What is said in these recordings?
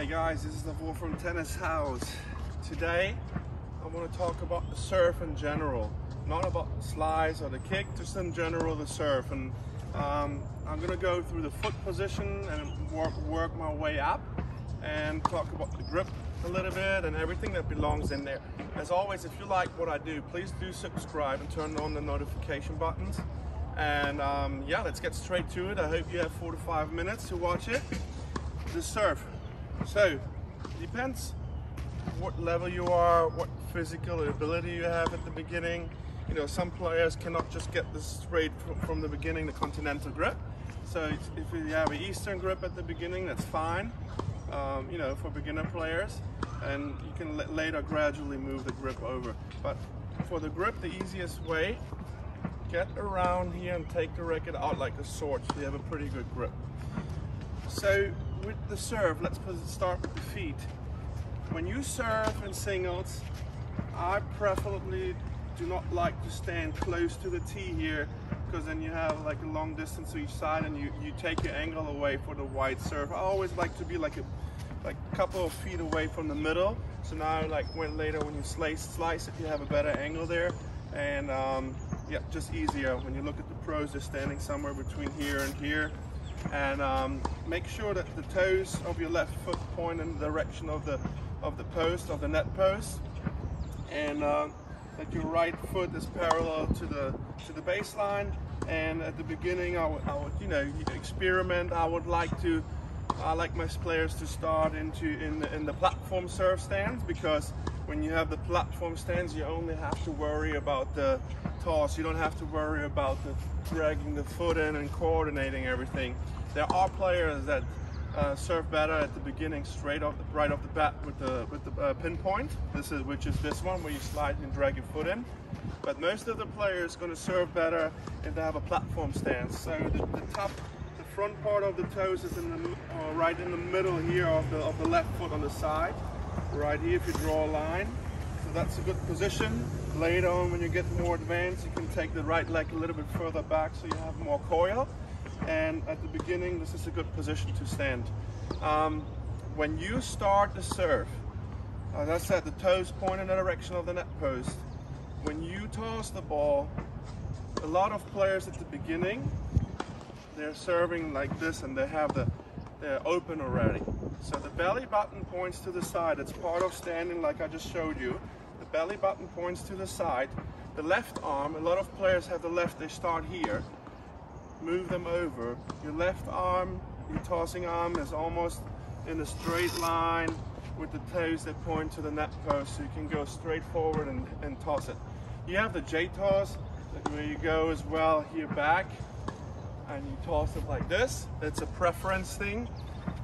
Hey guys, this is Davor from Tennis Haus. Today I want to talk about the serve in general, not about the slice or the kick, just in general the serve. And I'm going to go through the foot position and work my way up and talk about the grip a little bit and everything that belongs in there. As always, if you like what I do, please do subscribe and turn on the notification buttons. And yeah, let's get straight to it. I hope you have 4 to 5 minutes to watch it. The serve. So, it depends what level you are, what physical ability you have at the beginning. You know, some players cannot just get this straight from the beginning, the continental grip. So if you have an Eastern grip at the beginning, that's fine, you know, for beginner players. And you can later gradually move the grip over. But for the grip, the easiest way, get around here and take the racket out like a sword so you have a pretty good grip. So with the serve, let's start with the feet. When you serve in singles, I preferably do not like to stand close to the tee here, because then you have like a long distance to each side and you take your angle away for the wide serve. I always like to be like a couple of feet away from the middle. So now later when you slice it, you have a better angle there. And yeah, just easier. When you look at the pros, they're standing somewhere between here and here. And make sure that the toes of your left foot point in the direction of the post, of the net post, and that your right foot is parallel to the baseline. And at the beginning, I would you know, experiment. I like my players to start in the platform serve stance, because when you have the platform stance, you only have to worry about the toss. You don't have to worry about the dragging the foot in and coordinating everything. There are players that serve better at the beginning, right off the bat with the pinpoint. Which is this one, where you slide and drag your foot in. But most of the players are going to serve better if they have a platform stance. So the front part of the toes is right in the middle here of the left foot on the side. Right here, if you draw a line. So that's a good position. Later on, when you get more advanced, you can take the right leg a little bit further back so you have more coil. And at the beginning, this is a good position to stand. When you start the serve, as I said, the toes point in the direction of the net post. When you toss the ball, a lot of players at the beginning, they're serving like this and they're open already. So the belly button points to the side. It's part of standing like I just showed you. The belly button points to the side. The left arm, a lot of players have the left, they start here. Move them over. Your left arm, your tossing arm is almost in a straight line with the toes that point to the net post, so you can go straight forward and toss it. You have the J toss, where you go as well here back, and you toss it like this. It's a preference thing.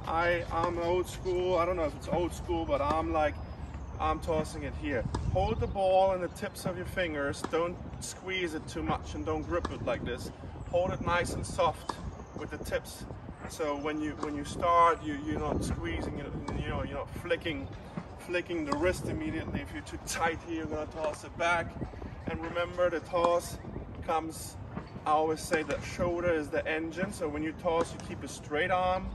I'm old school. I don't know if it's old school, but I'm tossing it here. Hold the ball in the tips of your fingers. Don't squeeze it too much and don't grip it like this. Hold it nice and soft with the tips. So when you start, you're not squeezing it. You know, you're not flicking the wrist immediately. If you're too tight here, you're gonna toss it back. And remember, the toss comes. I always say that shoulder is the engine. So when you toss, you keep a straight arm.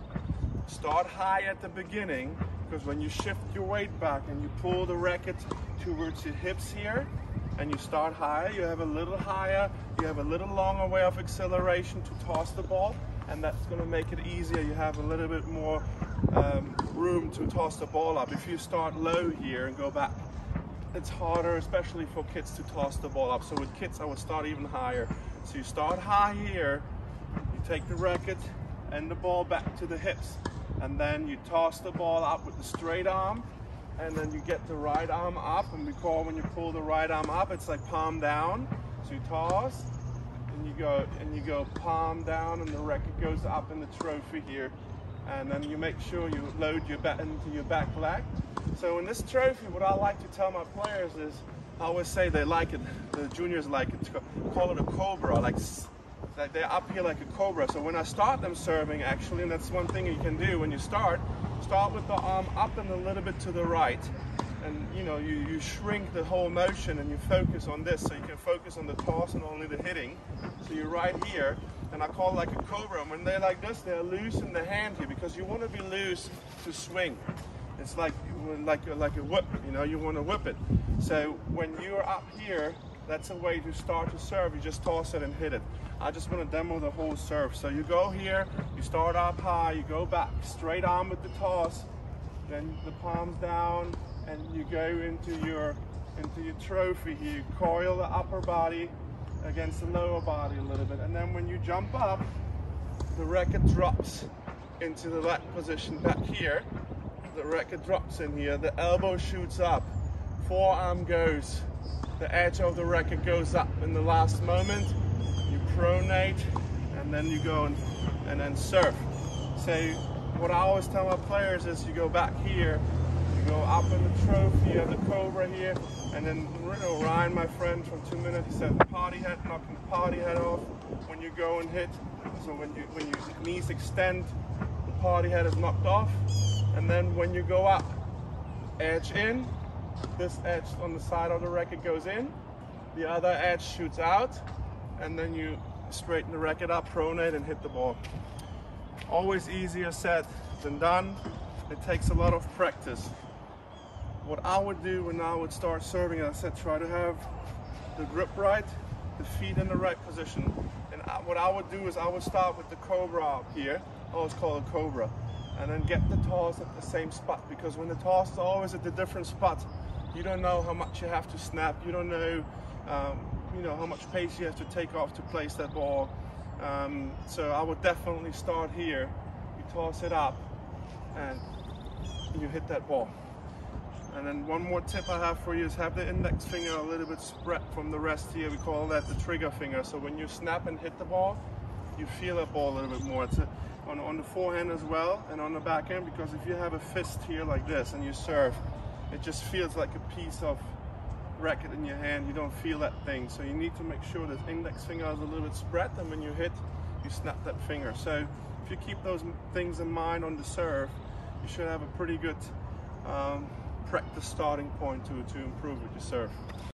Start high at the beginning, because when you shift your weight back and you pull the racket towards your hips here, and you start higher, you have a little higher, you have a little longer way of acceleration to toss the ball, and that's going to make it easier. You have a little bit more room to toss the ball up. If you start low here and go back, it's harder, especially for kids, to toss the ball up. So with kids, I would start even higher. So you start high here, you take the racket and the ball back to the hips, and then you toss the ball up with the straight arm, and then you get the right arm up. And we call, when you pull the right arm up, it's like palm down. So you toss and you go palm down, and the racket goes up in the trophy here. And then you make sure you load your back into your back leg. So in this trophy, what I like to tell my players is, I always say they like it, the juniors like it, to call it a cobra. Like they're up here like a cobra. So when I start them serving, actually, and that's one thing you can do when you start with the arm up and a little bit to the right. And you know, you shrink the whole motion and you focus on this, so you can focus on the toss and only the hitting. So you're right here, and I call it like a cobra. And when they're like this, they're loose in the hand here because you want to be loose to swing. It's like a whip, you know, you want to whip it. So when you're up here, that's a way to start to serve. You just toss it and hit it. I just want to demo the whole serve. So you go here, you start up high, you go back, straight arm with the toss, then the palms down, and you go into your trophy here. You coil the upper body against the lower body a little bit, and then when you jump up, the racket drops into the leg position back here. The racket drops in here, the elbow shoots up, forearm goes, the edge of the racket goes up in the last moment, you pronate, and then you go and then serve. So what I always tell my players is you go back here, you go up in the trophy, you have the cobra here, and then Ryan, my friend from 2 Minutes, he said party head, knocking the party head off when you go and hit. So when your knees extend, the party head is knocked off. And then when you go up, edge in, this edge on the side of the racket goes in, the other edge shoots out, and then you straighten the racket up, pronate, and hit the ball. Always easier said than done. It takes a lot of practice. What I would do when I would start serving, as I said, try to have the grip right, the feet in the right position. And what I would do is I would start with the cobra up here. I always call it cobra. And then get the toss at the same spot, because when the toss is always at the different spot, you don't know how much you have to snap. You don't know, you know, how much pace you have to take off to place that ball. So I would definitely start here. You toss it up, and you hit that ball. And then one more tip I have for you is have the index finger a little bit spread from the rest here. We call that the trigger finger. So when you snap and hit the ball, you feel that ball a little bit more. It's on the forehand as well, and on the backhand, because if you have a fist here like this and you serve, it just feels like a piece of racket in your hand. You don't feel that thing. So you need to make sure that index finger is a little bit spread, and when you hit, you snap that finger. So if you keep those things in mind on the serve, you should have a pretty good practice starting point to improve with your serve.